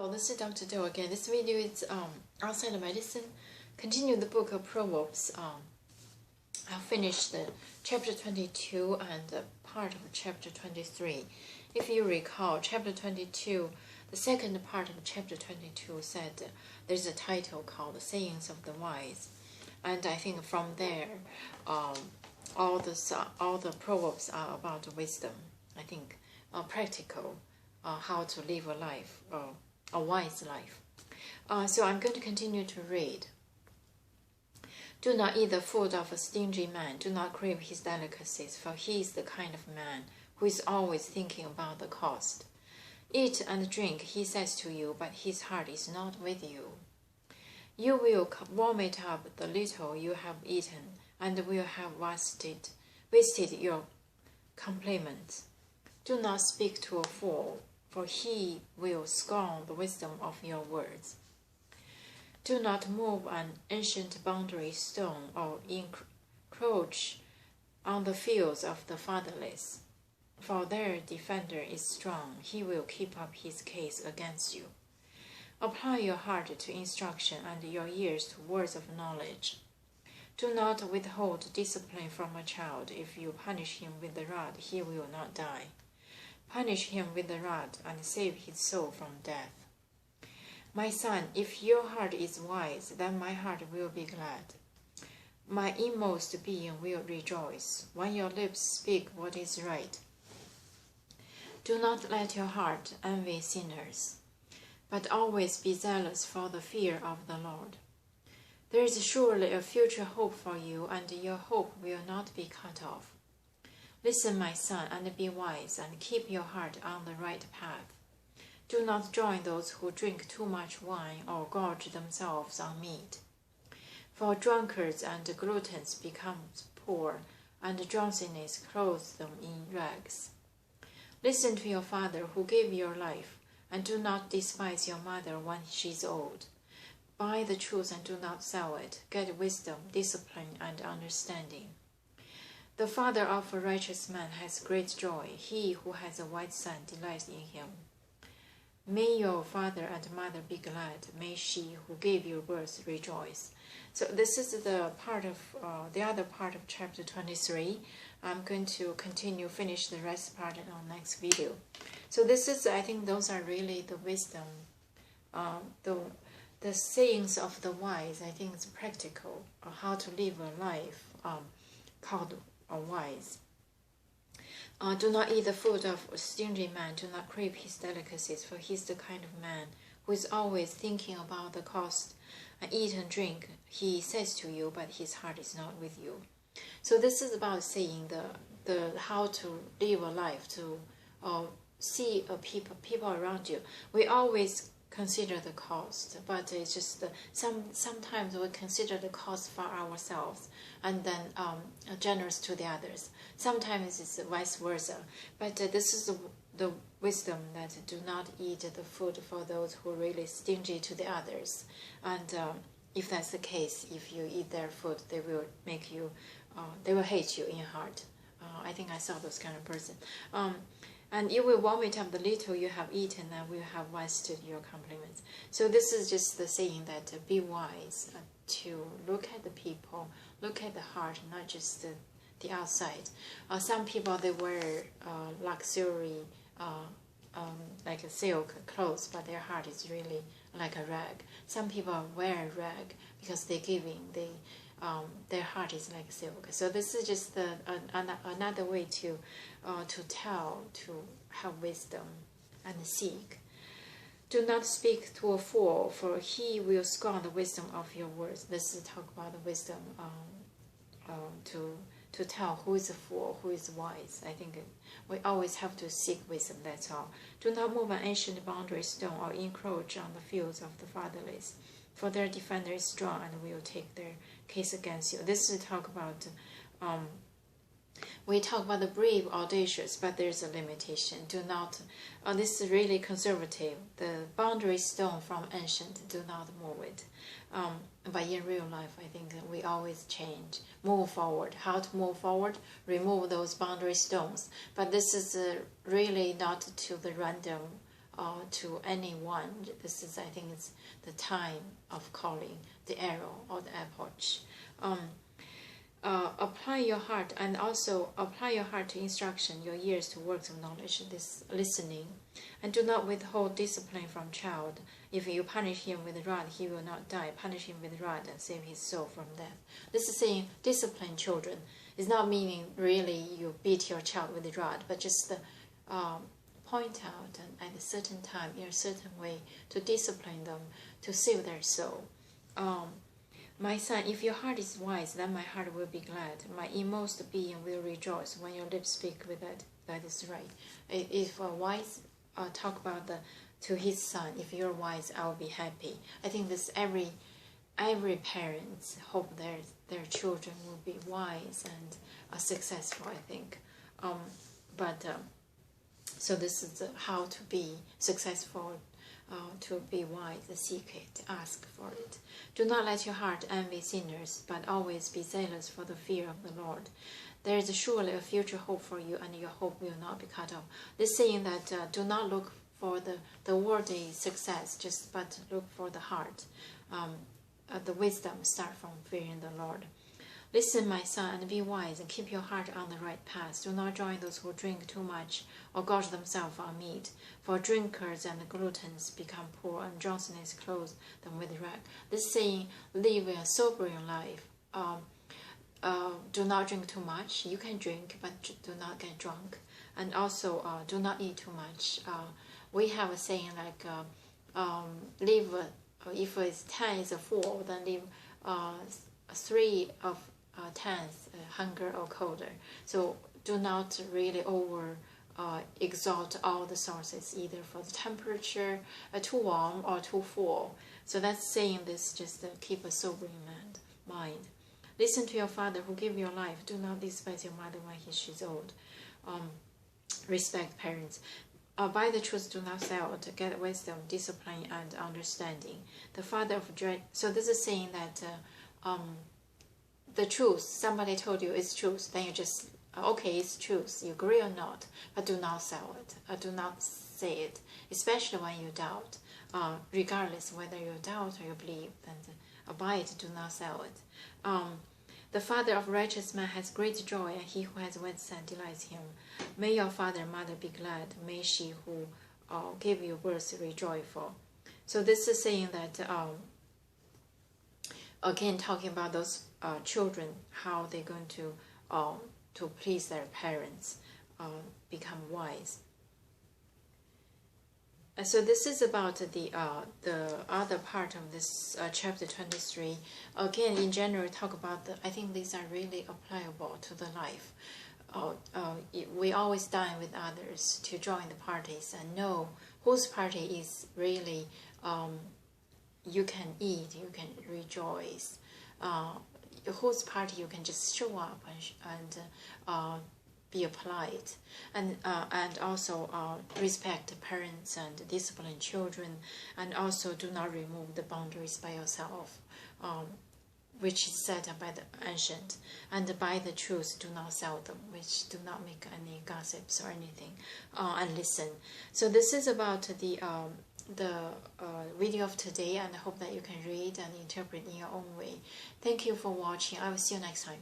Hello, this is Dr. Doe again. This video is outside of medicine. Continue the book of Proverbs. I finished the chapter 22 and part of chapter 23. If you recall, chapter 22, the second part of chapter 22 said there's a title called The Sayings of the Wise. And I think from there, all the Proverbs are about wisdom. I think practical, how to live a life, a wise life. So I'm going to continue to read. Do not eat the food of a stingy man. Do not crave his delicacies, for he is the kind of man who is always thinking about the cost. Eat and drink, he says to you, but his heart is not with you. You will vomit up the little you have eaten, and will have wasted your compliments. Do not speak to a fool, for he will scorn the wisdom of your words. Do not move an ancient boundary stone or encroach on the fields of the fatherless, for their defender is strong. He will keep up his case against you. Apply your heart to instruction and your ears to words of knowledge. Do not withhold discipline from a child. If you punish him with the rod, he will not die. Punish him with the rod and save his soul from death. My son, if your heart is wise, then my heart will be glad. My inmost being will rejoice when your lips speak what is right. Do not let your heart envy sinners, but always be zealous for the fear of the Lord. There is surely a future hope for you, and your hope will not be cut off. Listen, my son, and be wise, and keep your heart on the right path. Do not join those who drink too much wine or gorge themselves on meat. For drunkards and gluttons become poor, and drunkenness clothes them in rags. Listen to your father who gave your life, and do not despise your mother when she is old. Buy the truth and do not sell it. Get wisdom, discipline, and understanding. The father of a righteous man has great joy. He who has a wise son delights in him. May your father and mother be glad. May she who gave you birth rejoice. So this is the other part of chapter 23. I'm going to finish the rest part in our next video. So this is, I think those are really the wisdom, the sayings of the wise. I think it's practical, how to live a life called wise. Do not eat the food of a stingy man. Do not crave his delicacies, for he is the kind of man who is always thinking about the cost. Eat and drink, he says to you, but his heart is not with you. So this is about saying the how to live a life, to see people around you. We always consider the cost, but it's just sometimes we consider the cost for ourselves and then generous to the others. Sometimes it's vice versa, but this is the wisdom that do not eat the food for those who are really stingy to the others. And if that's the case, if you eat their food, they will make you, they will hate you in heart. I think I saw those kind of person. And you will vomit up the little you have eaten and will have wasted your compliments. So this is just the saying that be wise, to look at the people, look at the heart, not just the outside. Some people, they wear luxury, like a silk clothes, but their heart is really like a rag. Some people wear a rag because they're giving, their heart is like silk. So this is just another way to tell, to have wisdom and seek. Do not speak to a fool, for he will scorn the wisdom of your words. This is talk about the wisdom to tell who is a fool, who is wise. I think we always have to seek wisdom, that's all. Do not move an ancient boundary stone or encroach on the fields of the fatherless, for their defender is strong and will take their case against you. This is talk about, we talk about the brave, audacious, but there's a limitation. Do not, this is really conservative. The boundary stone from ancient, do not move it. But in real life, I think we always change, move forward. How to move forward? Remove those boundary stones. But this is really not to the random to anyone. This is, I think, it's the time of calling the arrow or the approach. Apply your heart, and also apply your heart to instruction, your ears to words of knowledge, this listening, and do not withhold discipline from child. If you punish him with a rod, he will not die. Punish him with a rod and save his soul from death. This is saying discipline children. It's not meaning really you beat your child with a rod, but just point out and at a certain time, in a certain way, to discipline them, to save their soul. My son, if your heart is wise, then my heart will be glad. My inmost being will rejoice when your lips speak with that. That is right. If a wise talk about to his son, if you're wise, I will be happy. I think this every parent hope their children will be wise and successful. I think, so this is how to be successful. To be wise, seek it, ask for it. Do not let your heart envy sinners, but always be zealous for the fear of the Lord. There is surely a future hope for you, and your hope will not be cut off. This saying that do not look for the worldly success, but look for the heart. The wisdom start from fearing the Lord. Listen, my son, and be wise, and keep your heart on the right path. Do not join those who drink too much or gorge themselves on meat, for drinkers and gluttons become poor, and drunkenness clothes them with rag. This saying, live a sobering life. Do not drink too much. You can drink, but do not get drunk. And also, do not eat too much. We have a saying like, live, if it's 10 is a fool, then live 3 of 10th, hunger or colder. So do not really exalt all the sources, either for the temperature, too warm or too full. So that's saying this, just keep a sobering mind. Listen to your father who gave your life. Do not despise your mother when she's old. Respect parents. Buy the truth, do not sell it. Get wisdom, discipline, and understanding. The father of dread. So this is saying that the truth, somebody told you it's truth, then you just, okay, it's truth, you agree or not, but do not sell it, do not say it, especially when you doubt, regardless whether you doubt or you believe, then buy it, do not sell it. The father of righteous man has great joy, and he who has wed son delights him. May your father and mother be glad, may she who gave you birth rejoiceful. So this is saying that, again, talking about those children, how they're going to please their parents, become wise. So this is about the other part of this chapter 23. Again, in general, talk about I think these are really applicable to the life. We always dine with others to join the parties and know whose party is really you can eat, you can rejoice. Whose party you can just show up and be polite, and also respect parents and discipline children, and also do not remove the boundaries by yourself, which is set up by the ancient, and by the truth do not sell them, which do not make any gossips or anything, and listen. So this is about the video of today, and I hope that you can read and interpret in your own way. Thank you for watching. I will see you next time.